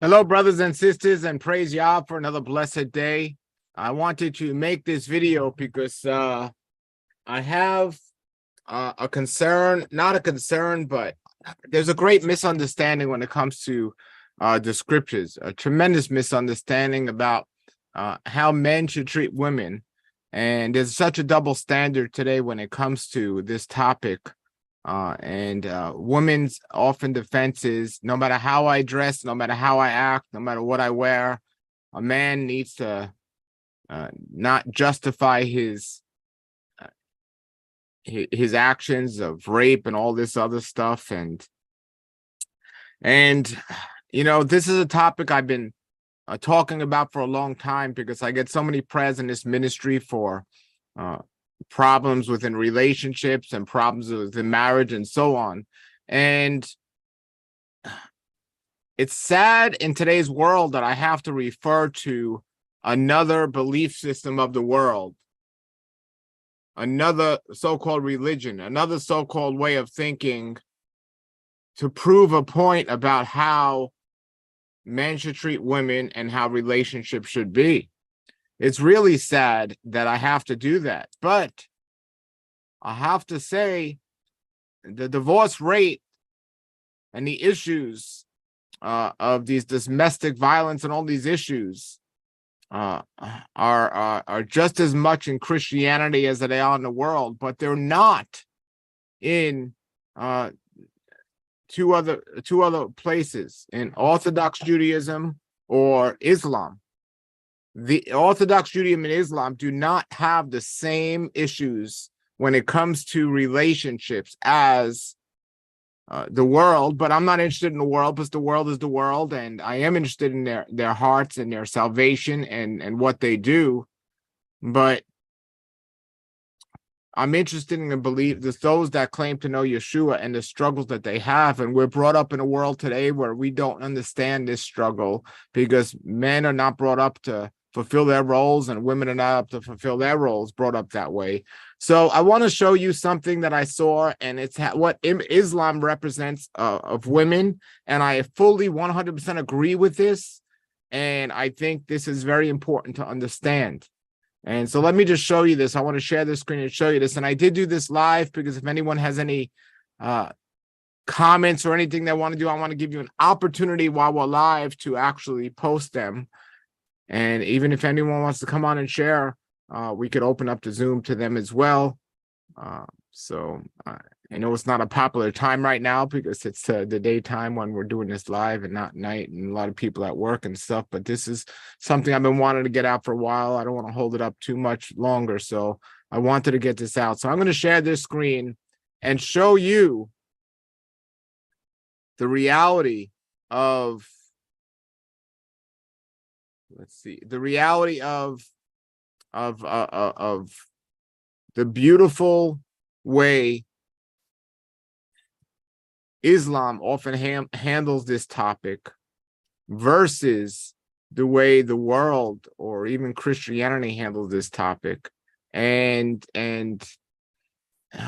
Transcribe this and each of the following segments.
Hello, brothers and sisters, and praise Yah for another blessed day. I wanted to make this video because I have a concern, not a concern, but there's a great misunderstanding when it comes to the scriptures, a tremendous misunderstanding about how men should treat women. And there's such a double standard today when it comes to this topic. And women's often defense is no matter how I dress, no matter how I act, no matter what I wear, a man needs to not justify his actions of rape and all this other stuff. And you know, this is a topic I've been talking about for a long time because I get so many prayers in this ministry for problems within relationships and problems within marriage and so on. And it's sad in today's world that I have to refer to another belief system of the world, another so-called religion, another so-called way of thinking to prove a point about how men should treat women and how relationships should be. It's really sad that I have to do that, but I have to say the divorce rate and the issues of these domestic violence and all these issues are just as much in Christianity as they are in the world, but they're not in two other places, in Orthodox Judaism or Islam. The Orthodox Judaism and Islam do not have the same issues when it comes to relationships as the world, but I'm not interested in the world because the world is the world, and I am interested in their hearts and their salvation and what they do. But I'm interested in the belief that those that claim to know Yeshua and the struggles that they have. And we're brought up in a world today where we don't understand this struggle because men are not brought up to fulfill their roles and women are not up to fulfill their roles, brought up that way. So I want to show you something that I saw, and it's what Islam represents of women. And I fully 100% agree with this. And I think this is very important to understand. And so let me just show you this. I want to share this screen and show you this. And I did do this live because if anyone has any comments or anything they want to do, I want to give you an opportunity while we're live to actually post them. And even if anyone wants to come on and share, we could open up the Zoom to them as well. I know it's not a popular time right now because it's the daytime when we're doing this live and not night, and a lot of people at work and stuff. But this is something I've been wanting to get out for a while. I don't want to hold it up too much longer. So I wanted to get this out. So I'm going to share this screen and show you the reality of, the reality of the beautiful way Islam often handles this topic versus the way the world or even Christianity handles this topic. And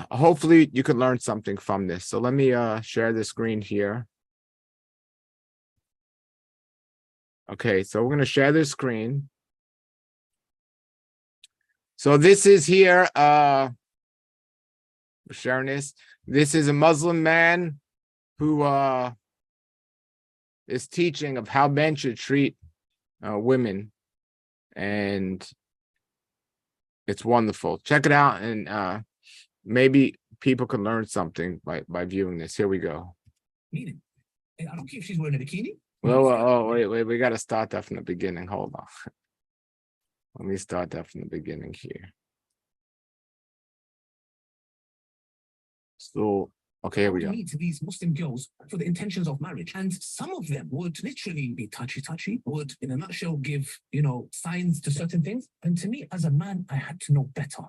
hopefully you can learn something from this. So let me share the screen here. Okay, so we're going to share this screen. So this is here, sharing this. This is a Muslim man who is teaching of how men should treat women. And it's wonderful. Check it out, and maybe people can learn something by viewing this. Here we go. Meaning, I don't care if she's wearing a bikini. Well, wait, we got to start that from the beginning. Hold on. Let me start that from the beginning here. So, okay, here we go. Meet these Muslim girls for the intentions of marriage, and some of them would literally be touchy, would, in a nutshell, give, signs to certain things. And to me, as a man, I had to know better.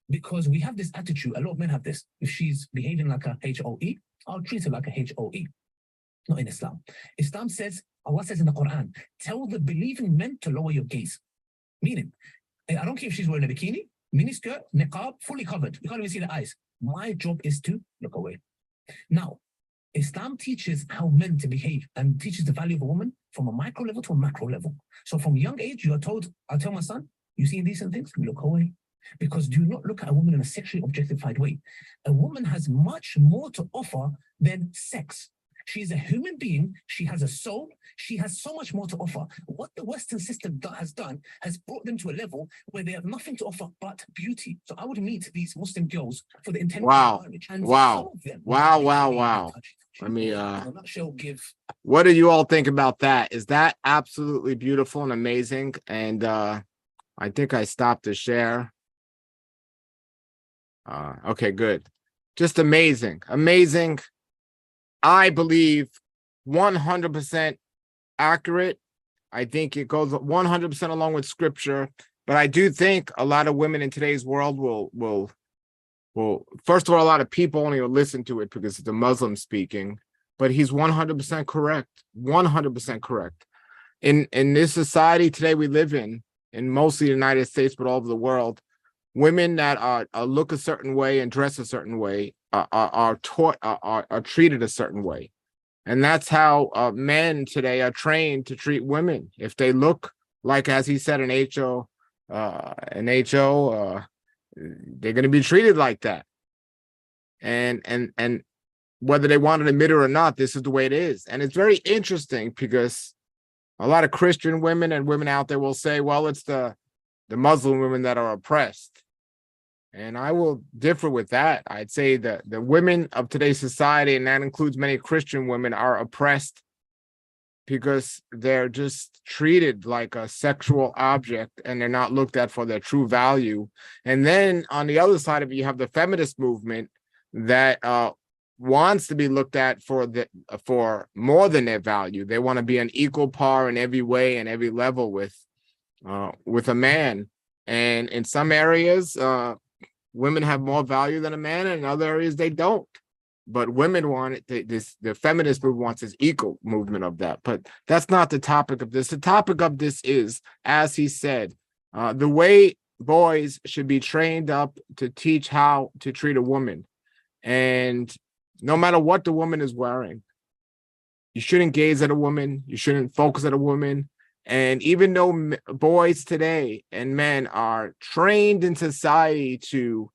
Because we have this attitude, a lot of men have this. If she's behaving like a HOE, I'll treat her like a HOE. Not in Islam. Islam says, Allah says in the Quran, tell the believing men to lower your gaze. Meaning, I don't care if she's wearing a bikini, miniskirt, niqab, fully covered. You can't even see the eyes. My job is to look away. Now, Islam teaches how men to behave and teaches the value of a woman from a micro level to a macro level. So from a young age, you are told, I tell my son, you see indecent things, look away. Because do not look at a woman in a sexually objectified way. A woman has much more to offer than sex. She is a human being. She has a soul. She has so much more to offer. What the Western system has done has brought them to a level where they have nothing to offer but beauty. So I would meet these Muslim girls for the intention of marriage. And some of them Wow. Let me in a nutshell give. What do you all think about that? Is that absolutely beautiful and amazing? And I think I stopped to share. Okay, good. Just amazing. I believe 100% accurate. I think it goes 100% along with scripture, but I do think a lot of women in today's world will first of all, a lot of people only will listen to it because it's a Muslim speaking, but he's 100% correct. 100% correct. In this society today we live in mostly the United States, but all over the world, women that are look a certain way and dress a certain way are treated a certain way. And that's how men today are trained to treat women. If they look like, as he said, an HO, they're going to be treated like that. And whether they want to admit it or not, this is the way it is. And it's very interesting because a lot of Christian women and women out there will say, well, it's the Muslim women that are oppressed. And I will differ with that. I'd say that the women of today's society, and that includes many Christian women, are oppressed because they're just treated like a sexual object and they're not looked at for their true value. And then on the other side of it, you have the feminist movement that wants to be looked at for more than their value. They want to be an equal par in every way and every level with a man. And in some areas, women have more value than a man, and in other areas they don't. But women want it. The feminist movement wants this equal movement of that. But that's not the topic of this. The topic of this is, as he said, the way boys should be trained up to teach how to treat a woman. And no matter what the woman is wearing, you shouldn't gaze at a woman. You shouldn't focus at a woman. And even though boys today and men are trained in society to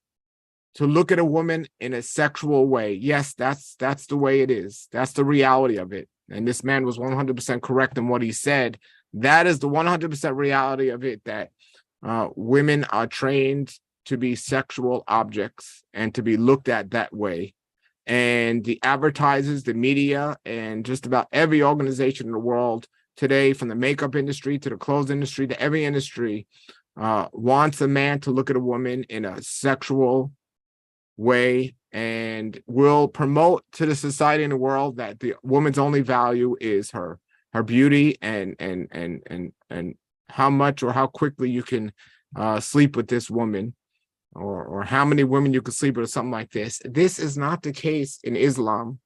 look at a woman in a sexual way, yes, that's the way it is. That's the reality of it. And this man was 100% correct in what he said. That is the 100% reality of it, that women are trained to be sexual objects and to be looked at that way. And the advertisers, the media, and just about every organization in the world today, from the makeup industry to the clothes industry to every industry, wants a man to look at a woman in a sexual way and will promote to the society in the world that the woman's only value is her beauty and how much or how quickly you can sleep with this woman, or how many women you could sleep with, or something like this. This is not the case in Islam.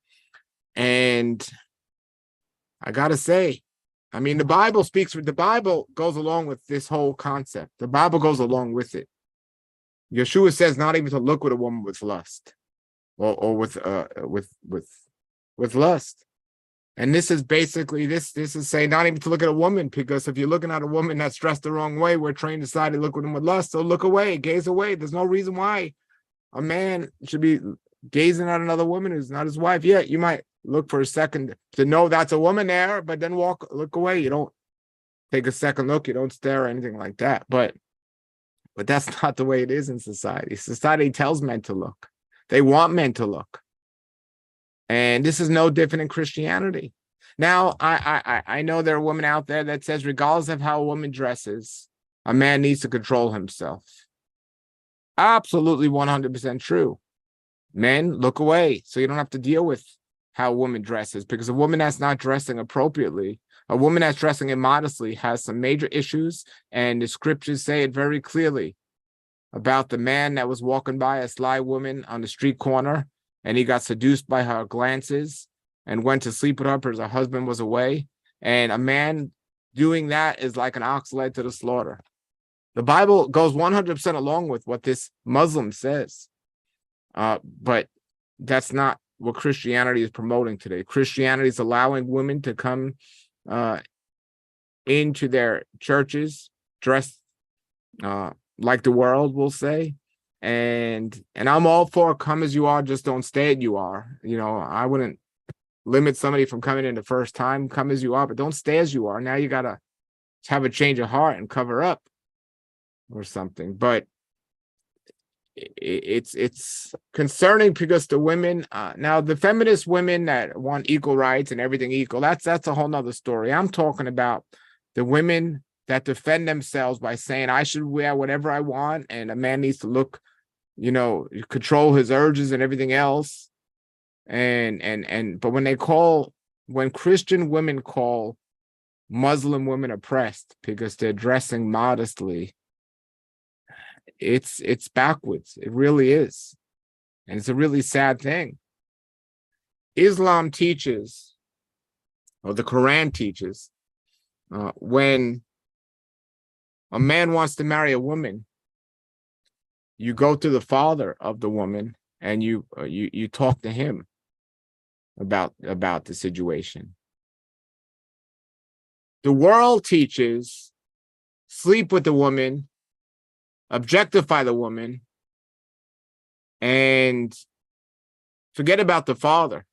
And I gotta say, I mean, the Bible goes along with this whole concept. The Bible goes along with it. Yeshua says not even to look at a woman with lust, or with lust. And this is basically this is saying not even to look at a woman, because if you're looking at a woman that's dressed the wrong way, we're trained to decide to look at them with lust. So look away, gaze away. There's no reason why a man should be gazing at another woman who's not his wife. Yeah, you might look for a second to know that's a woman there, but then look away. You don't take a second look. You don't stare or anything like that. But that's not the way it is in society. Society tells men to look. They want men to look. And this is no different in Christianity. Now, I know there are women out there that says, regardless of how a woman dresses, a man needs to control himself. Absolutely 100% true. Men, look away so you don't have to deal with how a woman dresses, because a woman that's not dressing appropriately, a woman that's dressing immodestly, has some major issues, and the scriptures say it very clearly about the man that was walking by a sly woman on the street corner, and he got seduced by her glances and went to sleep with her because her husband was away. And a man doing that is like an ox led to the slaughter. The Bible goes 100% along with what this Muslim says. But that's not what Christianity is promoting today. Christianity is allowing women to come into their churches dressed like the world, will say. And I'm all for come as you are, just don't stay as you are. You know, I wouldn't limit somebody from coming in the first time. Come as you are, but don't stay as you are. Now you gotta have a change of heart and cover up or something. But it's concerning because the women now, the feminist women that want equal rights and everything equal, that's a whole nother story. I'm talking about the women that defend themselves by saying I should wear whatever I want and a man needs to look, you know, control his urges and everything else. But when Christian women call Muslim women oppressed because they're dressing modestly, it's backwards. It really is. And it's a really sad thing. Islam teaches, or the Quran teaches, when a man wants to marry a woman, you go to the father of the woman and you talk to him about the situation. The world teaches sleep with the woman, objectify the woman, and forget about the father.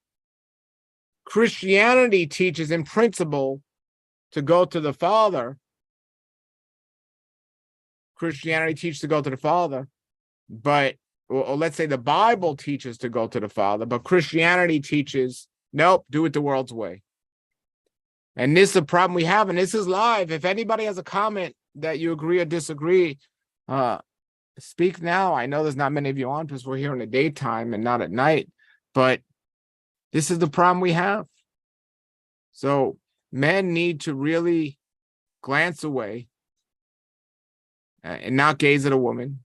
Christianity teaches in principle to go to the father. Christianity teaches to go to the father, but, or let's say the Bible teaches to go to the father, but Christianity teaches, nope, do it the world's way. And this is a problem we have, and this is live. If anybody has a comment that you agree or disagree, speak now. I know there's not many of you on because we're here in the daytime and not at night, but this is the problem we have. So men need to really glance away and not gaze at a woman.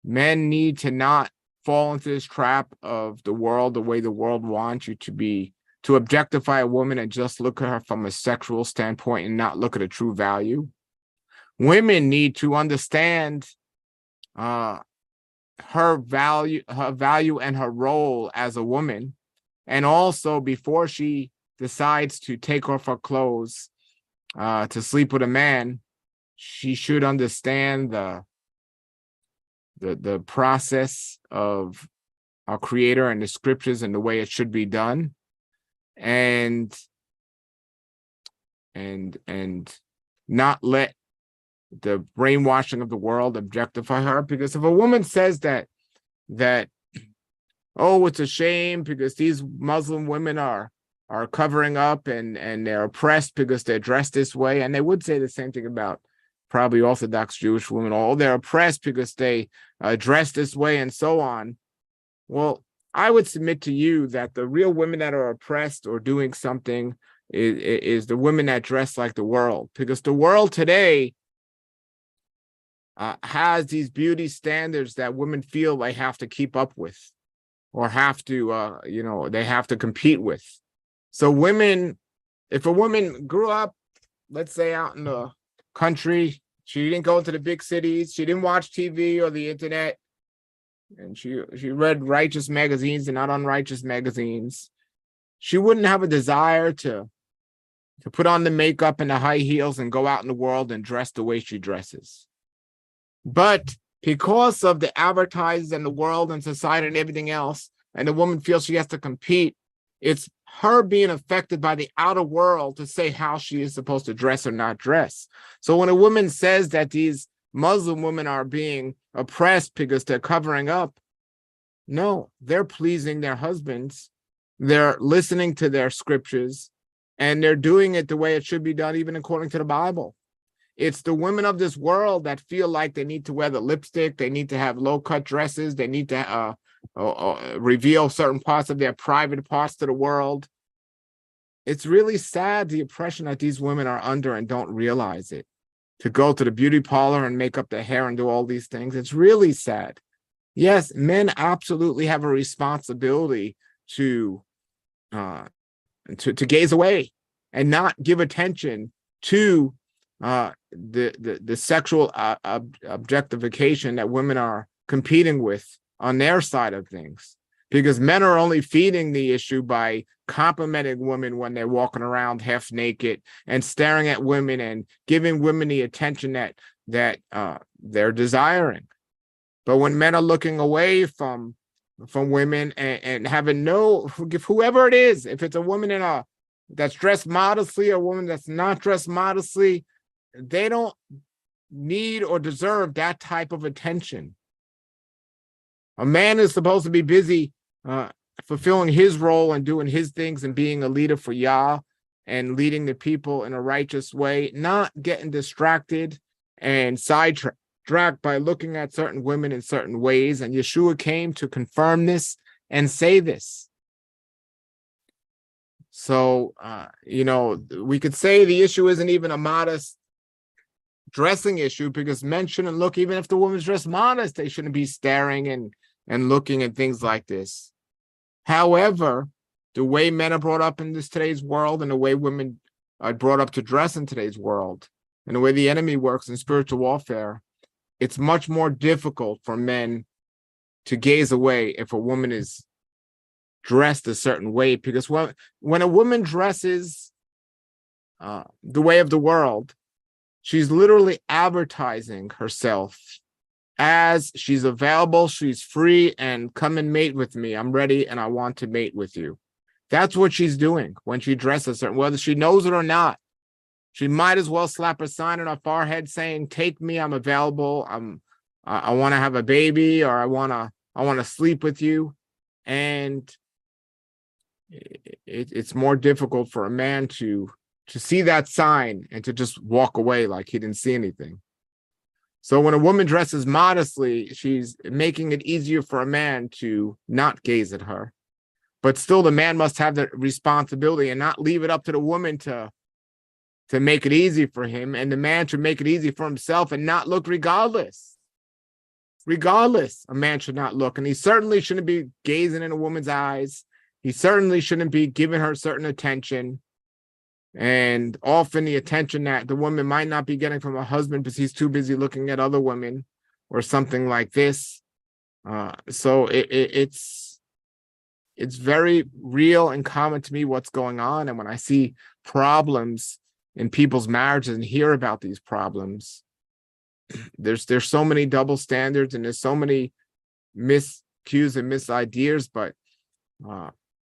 Men need to not fall into this trap of the world, the way the world wants you to be, to objectify a woman and just look at her from a sexual standpoint and not look at a true value. Women need to understand her value and her role as a woman. And also, before she decides to take off her clothes to sleep with a man, she should understand the process of our Creator and the scriptures and the way it should be done, and not let the brainwashing of the world objectify her. Because if a woman says that oh, it's a shame because these Muslim women are covering up and they're oppressed because they're dressed this way, and they would say the same thing about probably Orthodox Jewish women, oh, they're oppressed because they dress this way and so on. Well, I would submit to you that the real women that are oppressed or doing something is the women that dress like the world, because the world today has these beauty standards that women feel they have to keep up with or have to, they have to compete with. So women, if a woman grew up, let's say out in the country, she didn't go to the big cities, she didn't watch TV or the internet, and she read righteous magazines and not unrighteous magazines, she wouldn't have a desire to put on the makeup and the high heels and go out in the world and dress the way she dresses. But because of the advertisers and the world and society and everything else, and the woman feels she has to compete, it's her being affected by the outer world to say how she is supposed to dress or not dress. So when a woman says that these Muslim women are being oppressed because they're covering up, no, they're pleasing their husbands. They're listening to their scriptures, and they're doing it the way it should be done, even according to the Bible. It's the women of this world that feel like they need to wear the lipstick, they need to have low-cut dresses, they need to reveal certain parts of their private parts to the world. It's really sad, the oppression that these women are under and don't realize it. To go to the beauty parlor and make up their hair and do all these things, it's really sad. Yes, men absolutely have a responsibility to gaze away and not give attention to the sexual objectification that women are competing with on their side of things. because men are only feeding the issue by complimenting women when they're walking around half naked and staring at women and giving women the attention that they're desiring. But when men are looking away from women and having no, whoever it is, if it's a woman that's dressed modestly, or a woman that's not dressed modestly, they don't need or deserve that type of attention. A man is supposed to be busy fulfilling his role and doing his things and being a leader for Yah and leading the people in a righteous way, not getting distracted and sidetracked by looking at certain women in certain ways. And Yeshua came to confirm this and say this. So, we could say the issue isn't even a modest dressing issue, because men shouldn't look, even if the woman's dressed modest, they shouldn't be staring and looking at things like this. However, the way men are brought up in today's world, and the way women are brought up to dress in today's world, and the way the enemy works in spiritual warfare, it's much more difficult for men to gaze away if a woman is dressed a certain way. Because when a woman dresses the way of the world, she's literally advertising herself as she's available, she's free, and come and mate with me. I'm ready and I want to mate with you. That's what she's doing when she dresses certain, whether she knows it or not. She might as well slap a sign on her forehead saying, "Take me, I'm available. I want to have a baby, or I want to sleep with you." And it's more difficult for a man to see that sign and to just walk away like he didn't see anything. So when a woman dresses modestly, she's making it easier for a man to not gaze at her. But still, the man must have the responsibility and not leave it up to the woman to make it easy for him. And the man should make it easy for himself and not look regardless. Regardless, a man should not look. And he certainly shouldn't be gazing in a woman's eyes. He certainly shouldn't be giving her certain attention. And often the attention that the woman might not be getting from her husband because he's too busy looking at other women or something like this. So it's very real and common to me what's going on. And when I see problems in people's marriages and hear about these problems, there's so many double standards and there's so many miscues and misideas. But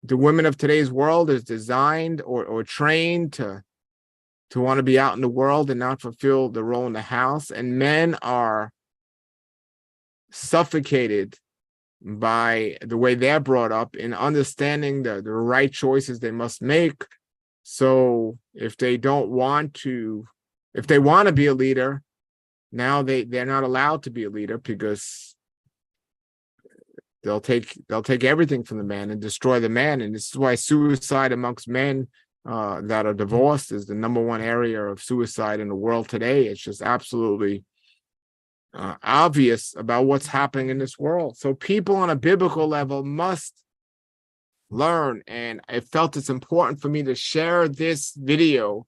the women of today's world is designed or trained to want to be out in the world and not fulfill the role in the house. And men are suffocated by the way they're brought up in understanding the right choices they must make. So if they want to be a leader, now they're not allowed to be a leader, because they'll take everything from the man and destroy the man. And this is why suicide amongst men that are divorced is the number one area of suicide in the world today. It's just absolutely obvious about what's happening in this world. So people on a biblical level must learn. And I felt it's important for me to share this video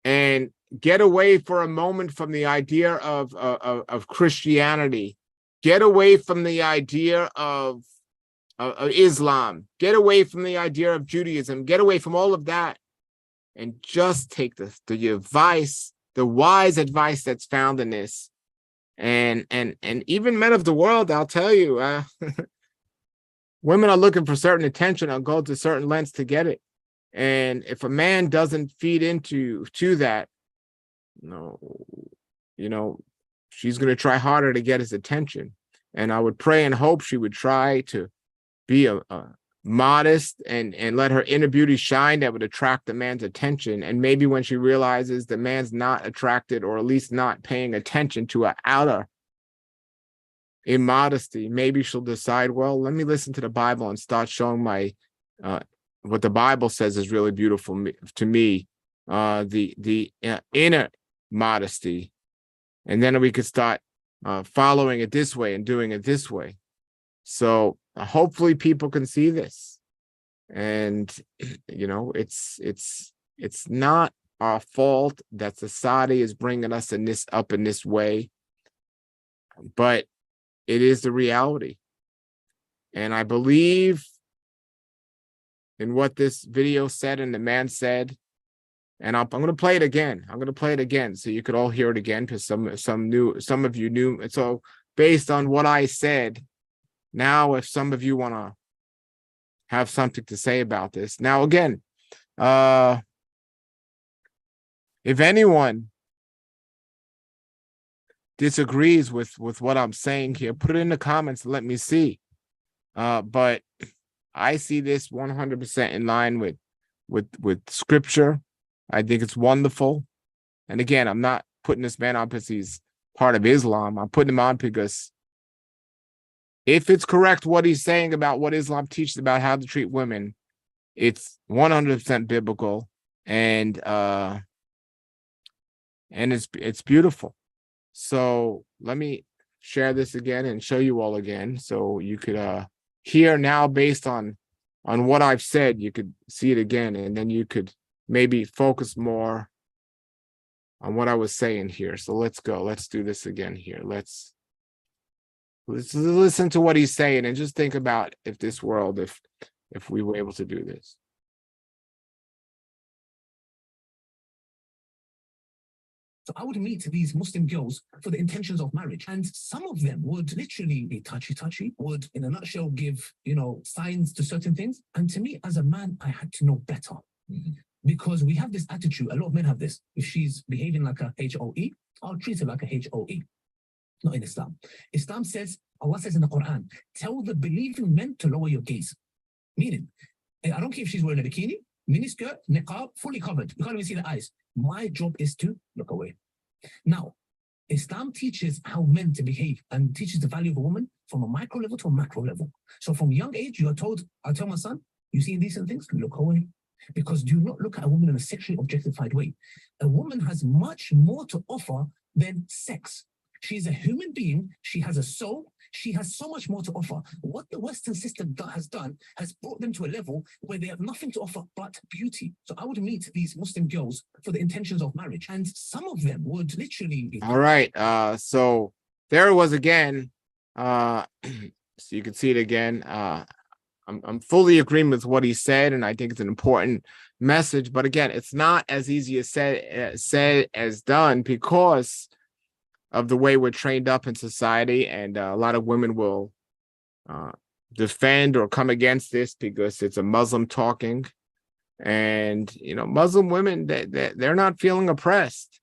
and get away for a moment from the idea of Christianity. Get away from the idea of Islam. Get away from the idea of Judaism. Get away from all of that, and just take the advice, the wise advice that's found in this. And even men of the world, I'll tell you, women are looking for certain attention. I'll go to certain lengths to get it. And if a man doesn't feed into that, she's going to try harder to get his attention. And I would pray and hope she would try to be a modest and let her inner beauty shine that would attract the man's attention. And maybe when she realizes the man's not attracted, or at least not paying attention to her outer immodesty, maybe she'll decide, well, let me listen to the Bible and start showing my what the Bible says is really beautiful to me, the inner modesty. And then we could start following it this way and doing it this way. So hopefully people can see this. And it's not our fault that society is bringing us up in this way, but it is the reality. And I believe in what this video said and the man said. And I'm going to play it again. I'm going to play it again so you could all hear it again, because some of you knew. And so based on what I said, now if some of you want to have something to say about this. Now, again, if anyone disagrees with what I'm saying here, put it in the comments and let me see. But I see this 100% in line with scripture. I think it's wonderful. And again, I'm not putting this man on because he's part of Islam. I'm putting him on because if it's correct what he's saying about what Islam teaches about how to treat women, it's 100% biblical, and it's beautiful. So let me share this again and show you all again, so you could hear now based on what I've said. You could see it again, and then you could maybe focus more on what I was saying here. So let's go. Let's do this again here. Let's listen to what he's saying and just think about if this world, if we were able to do this. So I would meet these Muslim girls for the intentions of marriage. And some of them would literally be touchy, would, in a nutshell, give, signs to certain things. And to me, as a man, I had to know better. Because we have this attitude, a lot of men have this. If she's behaving like a HOE, I'll treat her like a HOE. Not in Islam. Islam says, Allah says in the Quran, tell the believing men to lower your gaze. Meaning, I don't care if she's wearing a bikini, miniskirt, niqab, fully covered. You can't even see the eyes. My job is to look away. Now, Islam teaches how men to behave and teaches the value of a woman from a micro level to a macro level. So from young age, you are told, I tell my son, you see indecent things, look away. Because do not look at a woman in a sexually objectified way. A woman has much more to offer than sex. She's a human being. She has a soul. She has so much more to offer. What the Western system has done has brought them to a level where they have nothing to offer but beauty. So I would meet these Muslim girls for the intentions of marriage. And some of them would literally be... All right. So there it was again. So you can see it again. I'm fully agreeing with what he said, and I think it's an important message. But again, it's not as easy as said as done, because of the way we're trained up in society, and a lot of women will defend or come against this because it's a Muslim talking, and Muslim women, they're not feeling oppressed.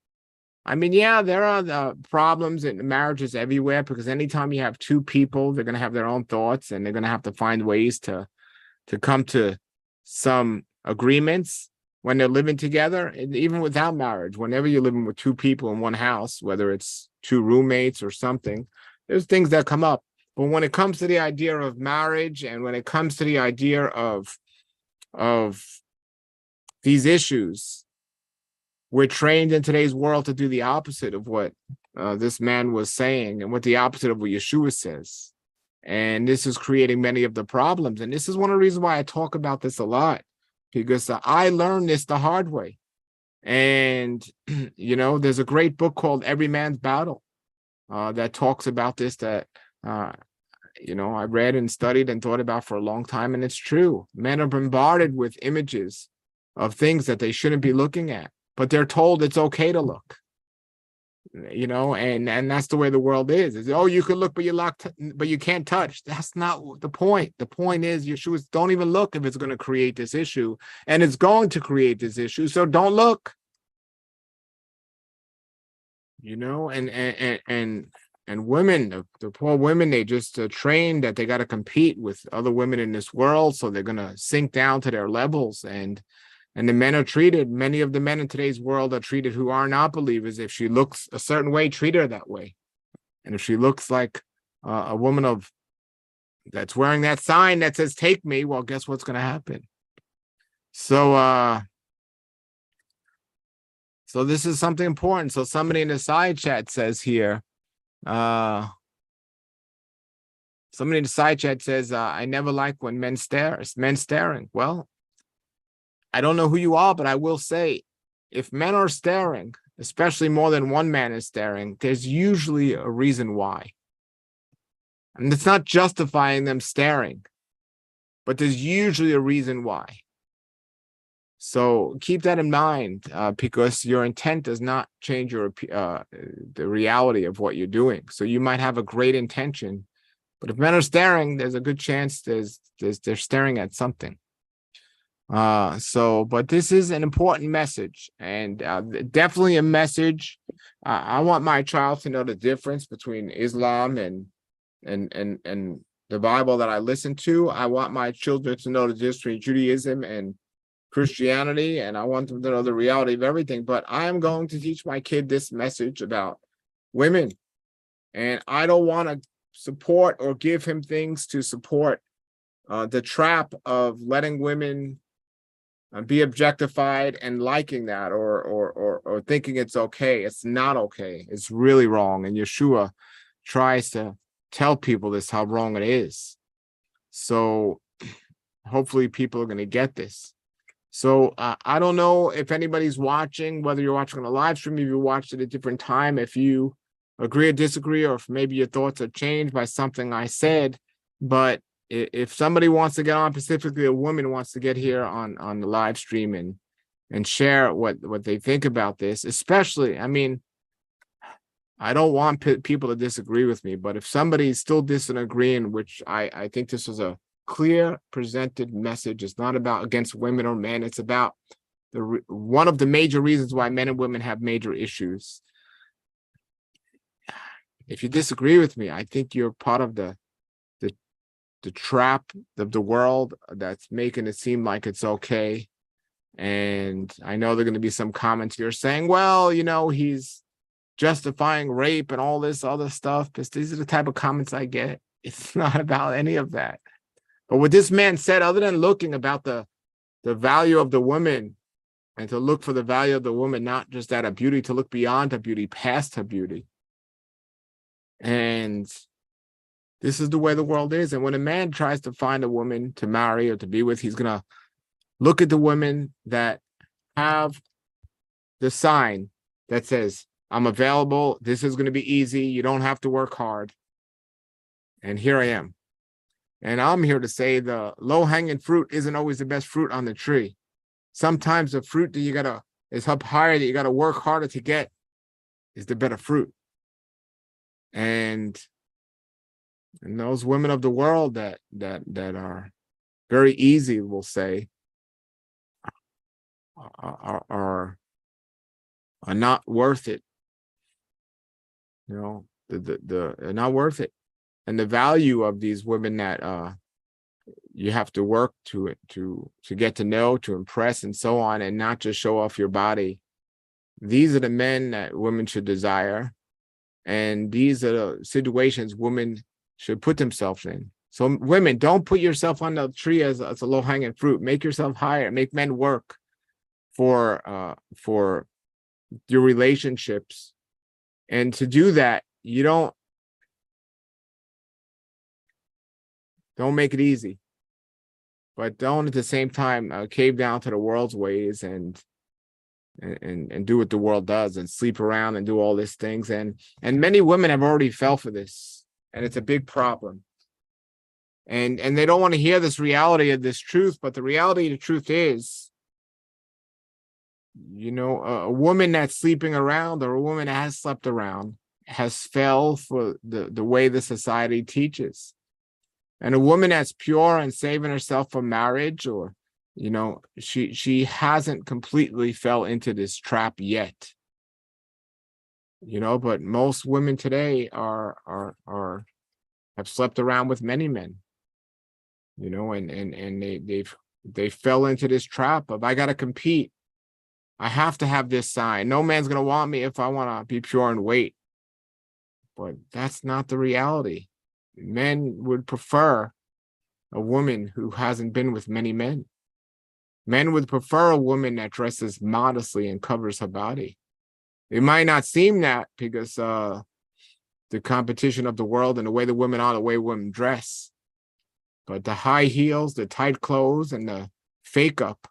I mean, yeah, there are the problems in marriages everywhere, because anytime you have two people, they're going to have their own thoughts, and they're going to have to find ways to come to some agreements when they're living together. And even without marriage, whenever you're living with two people in one house, whether it's two roommates or something, there's things that come up. But when it comes to the idea of marriage, and when it comes to the idea of these issues, we're trained in today's world to do the opposite of what this man was saying, and what the opposite of what Yeshua says. And this is creating many of the problems. And this is one of the reasons why I talk about this a lot, because I learned this the hard way. And, there's a great book called Every Man's Battle that talks about this, that, I read and studied and thought about for a long time. And it's true. Men are bombarded with images of things that they shouldn't be looking at, but they're told it's okay to look. And that's the way the world is. Oh, you can look, but you can't touch. That's not the point. The point is, Yeshua, don't even look if it's going to create this issue, and it's going to create this issue. So don't look. And women, the poor women, they just trained that they got to compete with other women in this world, so they're going to sink down to their levels. And the men are treated, many of the men in today's world are treated, who are not believers. If she looks a certain way, treat her that way. And if she looks like a woman that's wearing that sign that says, take me, well, guess what's going to happen? So this is something important. So somebody in the side chat says here, I never like when men staring. Well, I don't know who you are, but I will say, if men are staring, especially more than one man is staring, there's usually a reason why. And it's not justifying them staring, but there's usually a reason why. So keep that in mind, because your intent does not change the reality of what you're doing. So you might have a great intention, but if men are staring, there's a good chance they're staring at something. But this is an important message, and definitely a message. I want my child to know the difference between Islam and the Bible that I listen to. I want my children to know the difference between Judaism and Christianity, and I want them to know the reality of everything. But I am going to teach my kid this message about women, and I don't want to support or give him things to support the trap of letting women be objectified and liking that, or thinking it's okay. It's not okay. It's really wrong. And Yeshua tries to tell people this, how wrong it is. So hopefully people are going to get this. So I don't know if anybody's watching, whether you're watching on a live stream, if you watched it at a different time, if you agree or disagree, or if maybe your thoughts are changed by something I said. But if somebody wants to get on, specifically a woman wants to get here on the live stream and share what they think about this, especially, I mean, I don't want people to disagree with me, but if somebody's still disagreeing, which I think this was a clear presented message. It's not about against women or men. It's about one of the major reasons why men and women have major issues. If you disagree with me, I think you're part of the trap of the world that's making it seem like it's okay. And I know there are going to be some comments here saying, well, you know, he's justifying rape and all this other stuff. Because these are the type of comments I get. It's not about any of that. But what this man said, other than looking about the value of the woman, and to look for the value of the woman, not just at her beauty, to look beyond her beauty, past her beauty. And this is the way the world is. And when a man tries to find a woman to marry or to be with, he's going to look at the women that have the sign that says, I'm available. This is going to be easy. You don't have to work hard. And here I am. And I'm here to say the low-hanging fruit isn't always the best fruit on the tree. Sometimes the fruit that is up higher, that you got to work harder to get, is the better fruit. And those women of the world that are very easy, we'll say, are not worth it. You know, they're not worth it. And the value of these women that you have to work to get to know, to impress, and so on, and not just show off your body. These are the men that women should desire, and these are the situations women should put themselves in. So women, don't put yourself on the tree as a low-hanging fruit. Make yourself higher. Make men work for your relationships, and to do that, you don't make it easy, but don't at the same time cave down to the world's ways and do what the world does and sleep around and do all these things. And many women have already fell for this, and it's a big problem. And they don't want to hear this reality of this truth, but the reality of the truth is, you know, a woman that's sleeping around, or a woman that has slept around, has fell for the way the society teaches. And a woman that's pure and saving herself for marriage, or, you know, she hasn't completely fell into this trap yet. You know, but most women today have slept around with many men. You know, and they fell into this trap of, I gotta compete. I have to have this sign. No man's gonna want me if I want to be pure and wait. But that's not the reality. Men would prefer a woman who hasn't been with many men. Men would prefer a woman that dresses modestly and covers her body. It might not seem that, because the competition of the world and the way the women are, the way women dress. But the high heels, the tight clothes, and the fake up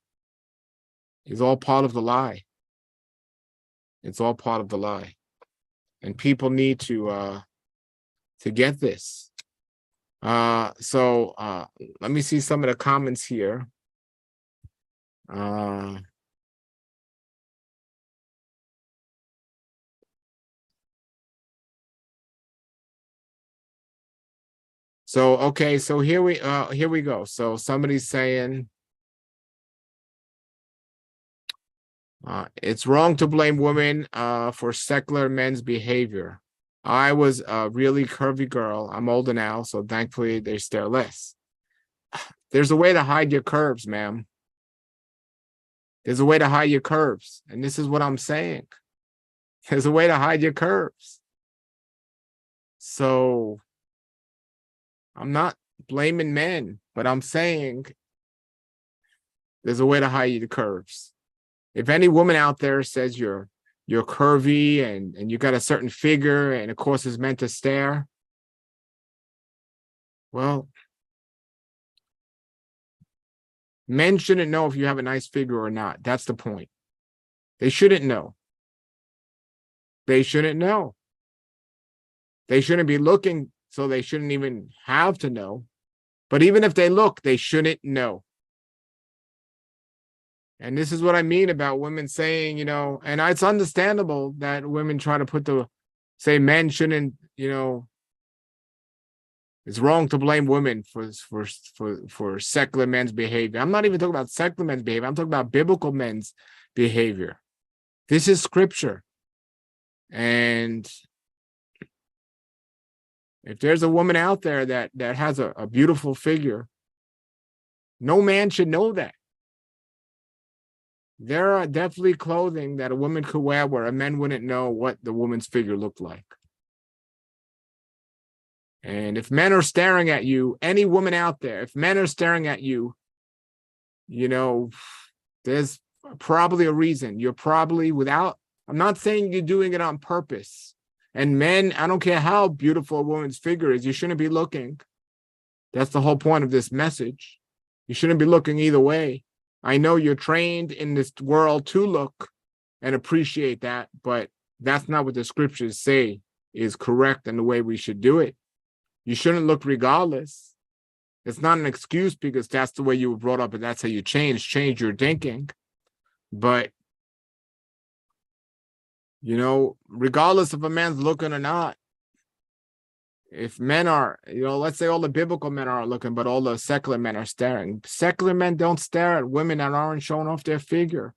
is all part of the lie. It's all part of the lie. And people need to get this. Let me see some of the comments here. Okay, so here we go. So somebody's saying it's wrong to blame women for secular men's behavior. I was a really curvy girl. I'm older now, so thankfully they stare less. There's a way to hide your curves, ma'am. There's a way to hide your curves. And this is what I'm saying. There's a way to hide your curves. So I'm not blaming men, but I'm saying there's a way to hide the curves. If any woman out there says you're curvy and you got a certain figure and of course is meant to stare, well, men shouldn't know if you have a nice figure or not. That's the point. They shouldn't know. They shouldn't know. They shouldn't be looking, so they shouldn't even have to know. But even if they look, they shouldn't know. And this is what I mean about women saying, and it's understandable that women try to say men shouldn't, it's wrong to blame women for secular men's behavior. I'm not even talking about secular men's behavior. I'm talking about biblical men's behavior. This is scripture. And if there's a woman out there that has a beautiful figure, no man should know that. There are definitely clothing that a woman could wear where a man wouldn't know what the woman's figure looked like. And if men are staring at you, any woman out there, if men are staring at you, there's probably a reason. You're probably I'm not saying you're doing it on purpose. And men, I don't care how beautiful a woman's figure is, you shouldn't be looking. That's the whole point of this message. You shouldn't be looking either way. I know you're trained in this world to look and appreciate that, but that's not what the scriptures say is correct and the way we should do it. You shouldn't look regardless. It's not an excuse because that's the way you were brought up and that's how you change your thinking. But, regardless if a man's looking or not, if men are, let's say all the biblical men are looking, but all the secular men are staring. Secular men don't stare at women that aren't showing off their figure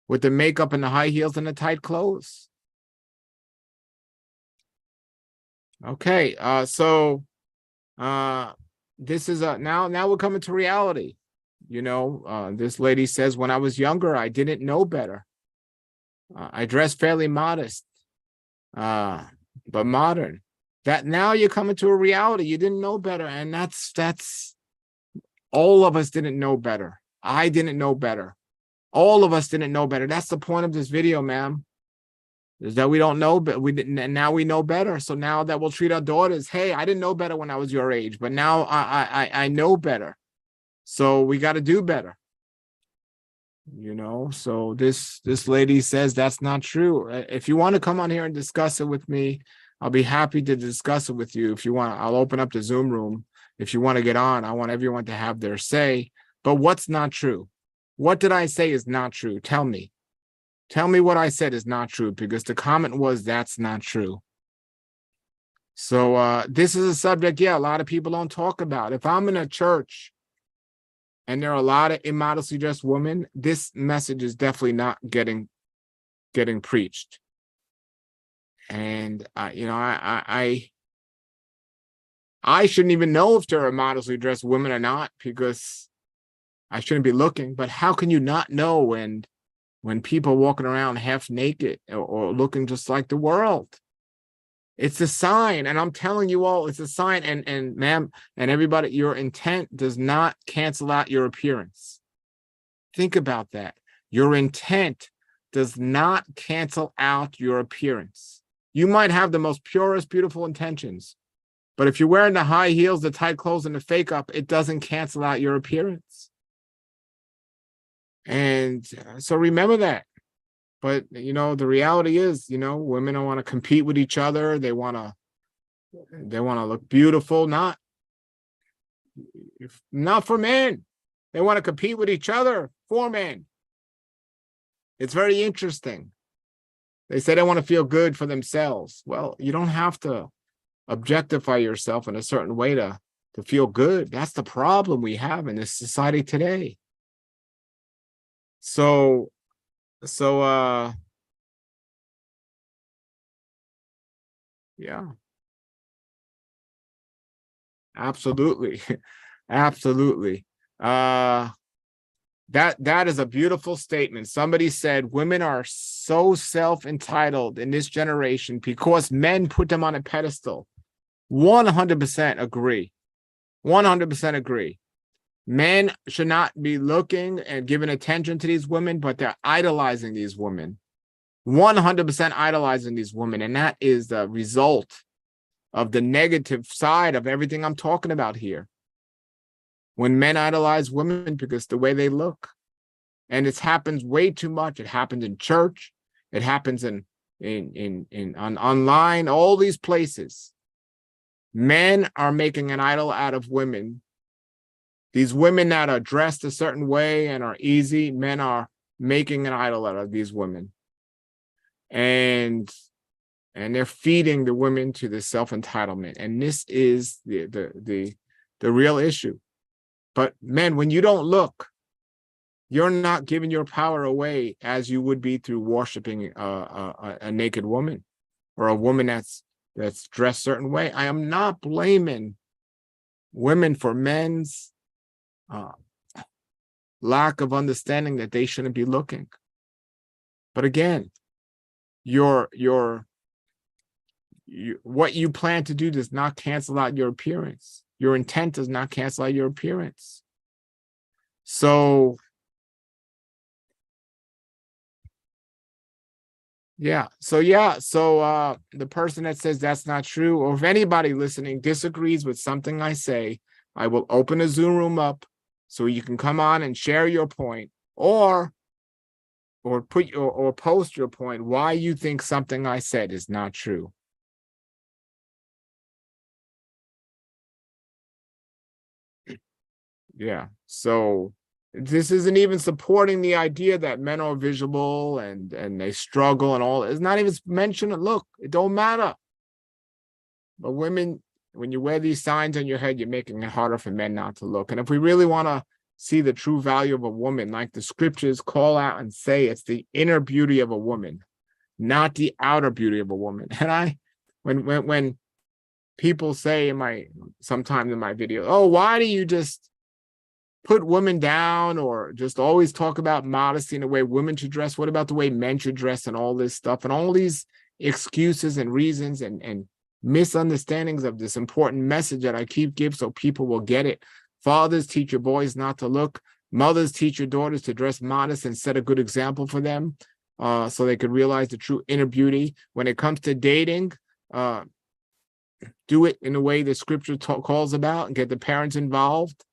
with the makeup and the high heels and the tight clothes. Okay, this is now we're coming to reality. This lady says, when I was younger, I didn't know better. I dressed fairly modest, but modern. That now you're coming to a reality. You didn't know better. And that's all of us didn't know better. I didn't know better. All of us didn't know better. That's the point of this video, ma'am. Is that we don't know, but we didn't, and now we know better. So now that we'll treat our daughters, hey, I didn't know better when I was your age, but now I know better. So we got to do better. So this lady says that's not true. If you want to come on here and discuss it with me, I'll be happy to discuss it with you. If you want, I'll open up the Zoom room. If you want to get on, I want everyone to have their say. But what's not true? What did I say is not true? Tell me. Tell me what I said is not true, because the comment was that's not true. So this is a subject, a lot of people don't talk about. If I'm in a church and there are a lot of immodestly dressed women, this message is definitely not getting preached. And I shouldn't even know if there are modestly dressed women or not, because I shouldn't be looking. But how can you not know when people walking around half naked or looking just like the world? It's a sign, and I'm telling you all, it's a sign. And ma'am, and everybody, your intent does not cancel out your appearance. Think about that. Your intent does not cancel out your appearance. You might have the most purest, beautiful intentions, but if you're wearing the high heels, the tight clothes, and the fake up, it doesn't cancel out your appearance. And so remember that. But, the reality is, women don't want to compete with each other. They want to look beautiful, not If not for men, they want to compete with each other for men. It's very interesting. They say they want to feel good for themselves. Well, you don't have to objectify yourself in a certain way to feel good. That's the problem we have in this society today. So yeah, absolutely. Absolutely. That is a beautiful statement. Somebody said women are so self-entitled in this generation because men put them on a pedestal. 100% agree. 100% agree. Men should not be looking and giving attention to these women, but they're idolizing these women. 100% idolizing these women. And that is the result of the negative side of everything I'm talking about here. When men idolize women because the way they look. And it happens way too much. It happens in church. It happens on online, all these places. Men are making an idol out of women. These women that are dressed a certain way and are easy, men are making an idol out of these women. And they're feeding the women to the self-entitlement. And this is the real issue. But men, when you don't look, you're not giving your power away as you would be through worshiping a naked woman or a woman that's dressed a certain way. I am not blaming women for men's lack of understanding that they shouldn't be looking. But again, what you plan to do does not cancel out your appearance. Your intent does not cancel out your appearance. So the person that says that's not true, or if anybody listening disagrees with something I say, I will open a Zoom room up so you can come on and share your point, or post your point why you think something I said is not true. Yeah. So this isn't even supporting the idea that men are visual and they struggle and all. It's not even mentioned. Look, it don't matter. But women, when you wear these signs on your head, you're making it harder for men not to look. And if we really want to see the true value of a woman, like the scriptures call out and say, it's the inner beauty of a woman, not the outer beauty of a woman. And when people say sometimes in my video, oh, why do you just put women down or just always talk about modesty and the way women should dress? What about the way men should dress and all this stuff and all these excuses and reasons and misunderstandings of this important message that I keep giving so people will get it. Fathers, teach your boys not to look. Mothers, teach your daughters to dress modest and set a good example for them so they could realize the true inner beauty. When it comes to dating, do it in a way the scripture calls about and get the parents involved.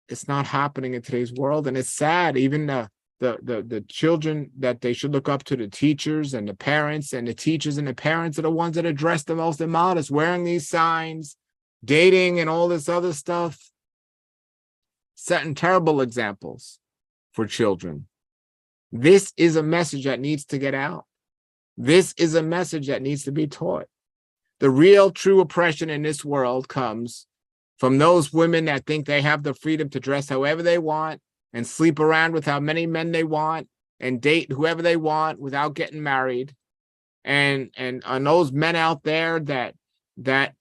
It's not happening in today's world, and it's sad. Even the children that they should look up to, the teachers and the parents, and the teachers and the parents are the ones that are dressed the most immodest, wearing these signs, dating and all this other stuff, setting terrible examples for children. This is a message that needs to get out. This is a message that needs to be taught. The real true oppression in this world comes from those women that think they have the freedom to dress however they want and sleep around with how many men they want and date whoever they want without getting married. And those men out there that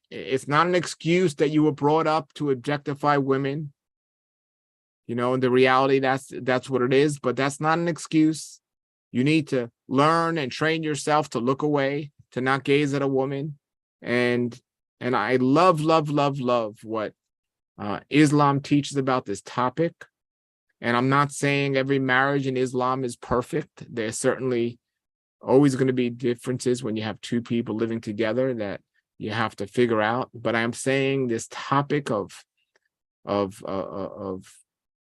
it's not an excuse that you were brought up to objectify women. You know, in the reality, that's what it is, but that's not an excuse. You need to learn and train yourself to look away, to not gaze at a woman. And I love what Islam teaches about this topic. And I'm not saying every marriage in Islam is perfect. There's certainly always going to be differences when you have two people living together that you have to figure out. But I'm saying this topic of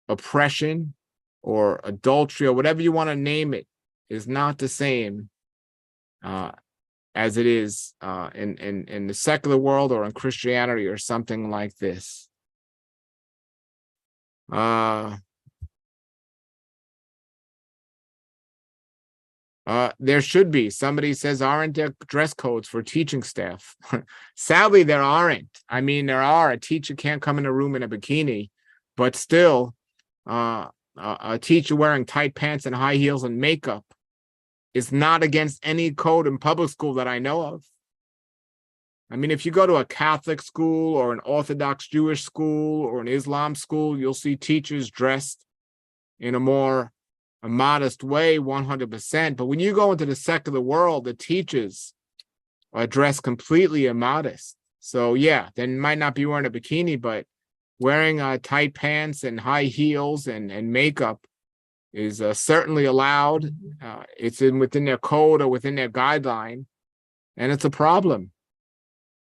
oppression or adultery or whatever you want to name it is not the same as it is in the secular world or in Christianity or something like this. There should be. Somebody says, aren't there dress codes for teaching staff? Sadly, there aren't. I mean, there are. A teacher can't come in a room in a bikini, but still, a teacher wearing tight pants and high heels and makeup is not against any code in public school that I know of. I mean, if you go to a Catholic school or an Orthodox Jewish school or an Islam school, you'll see teachers dressed in a more modest way, 100%. But when you go into the secular world, the teachers are dressed completely immodest. So yeah, they might not be wearing a bikini, but wearing tight pants and high heels and makeup is certainly allowed. It's within their code or within their guideline, and it's a problem.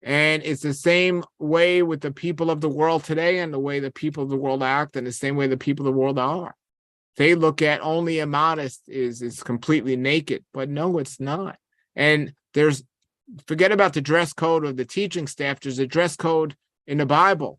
And it's the same way with the people of the world today and the way the people of the world act and the same way the people of the world are. They look at only immodest is completely naked, but no, it's not. And forget about the dress code of the teaching staff. There's a dress code in the Bible,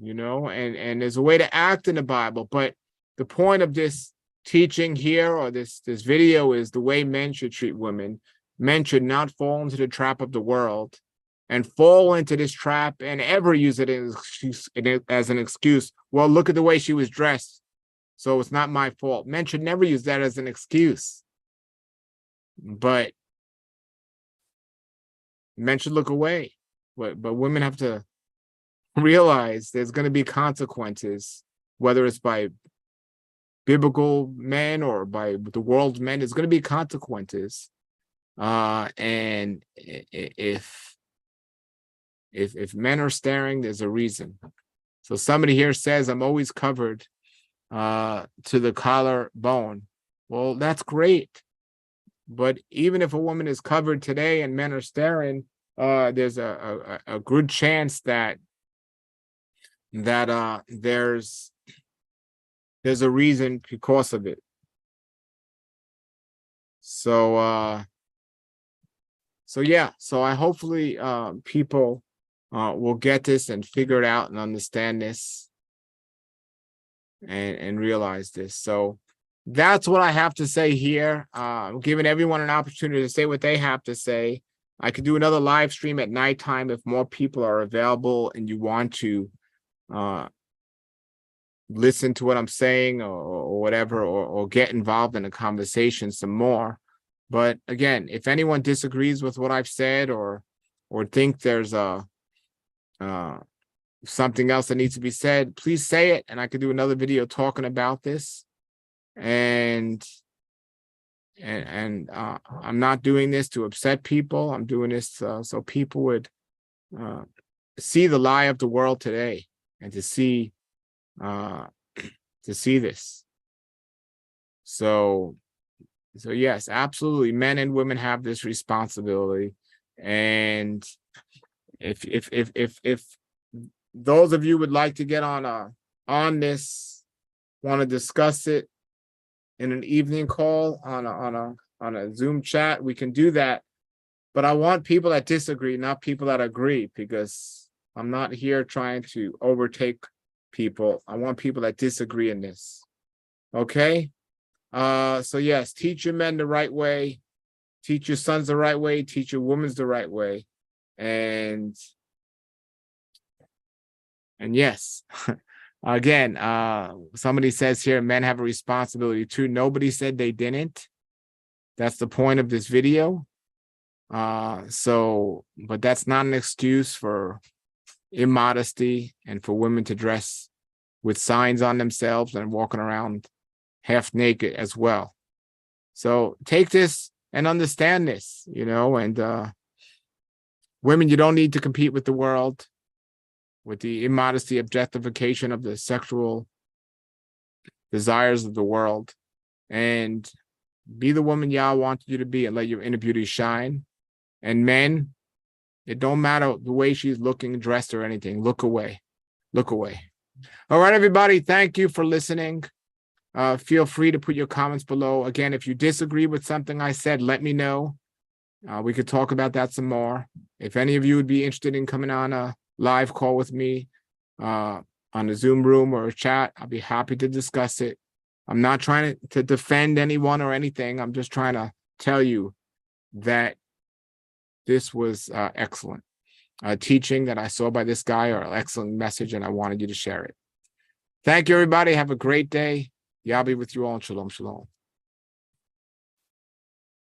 and there's a way to act in the Bible. But the point of this teaching here or this video is the way men should treat women. Men should not fall into the trap of the world and fall into this trap and ever use it as an excuse. Well, look at the way she was dressed, so it's not my fault. Men should never use that as an excuse. But men should look away. But women have to realize there's going to be consequences, whether it's by biblical men or by the world's men. There's going to be consequences. And if men are staring, there's a reason. So somebody here says, I'm always covered to the collarbone. Well, that's great. But even if a woman is covered today and men are staring, there's a good chance that there's a reason because of it. So I hopefully people will get this and figure it out and understand this and realize this. So that's what I have to say here. I'm giving everyone an opportunity to say what they have to say. I could do another live stream at nighttime if more people are available and you want to listen to what I'm saying or whatever, or get involved in a conversation some more. But again, if anyone disagrees with what I've said or think there's something else that needs to be said, please say it, and I could do another video talking about this. And I'm not doing this to upset people. I'm doing this so people would see the lie of the world today and to see this. So yes, absolutely, men and women have this responsibility. And if those of you would like to get on this, want to discuss it in an evening call on a Zoom chat, we can do that. But I want people that disagree, not people that agree, because I'm not here trying to overtake people. I want people that disagree in this. Okay? So yes, teach your men the right way, teach your sons the right way, teach your women the right way. And yes, again, somebody says here, men have a responsibility too. Nobody said they didn't. That's the point of this video. But that's not an excuse for immodesty and for women to dress with signs on themselves and walking around half naked as well. So take this and understand this, and women, you don't need to compete with the world, with the immodesty, objectification of the sexual desires of the world, and be the woman Yah wanted you to be and let your inner beauty shine. And men, it don't matter the way she's looking, dressed, or anything. Look away. Look away. All right, everybody. Thank you for listening. Feel free to put your comments below. Again, if you disagree with something I said, let me know. We could talk about that some more. If any of you would be interested in coming on a live call with me on a Zoom room or a chat, I'll be happy to discuss it. I'm not trying to defend anyone or anything. I'm just trying to tell you that this was excellent teaching that I saw by this guy, or an excellent message, and I wanted you to share it. Thank you, everybody. Have a great day. Yah be with you all. Shalom, shalom.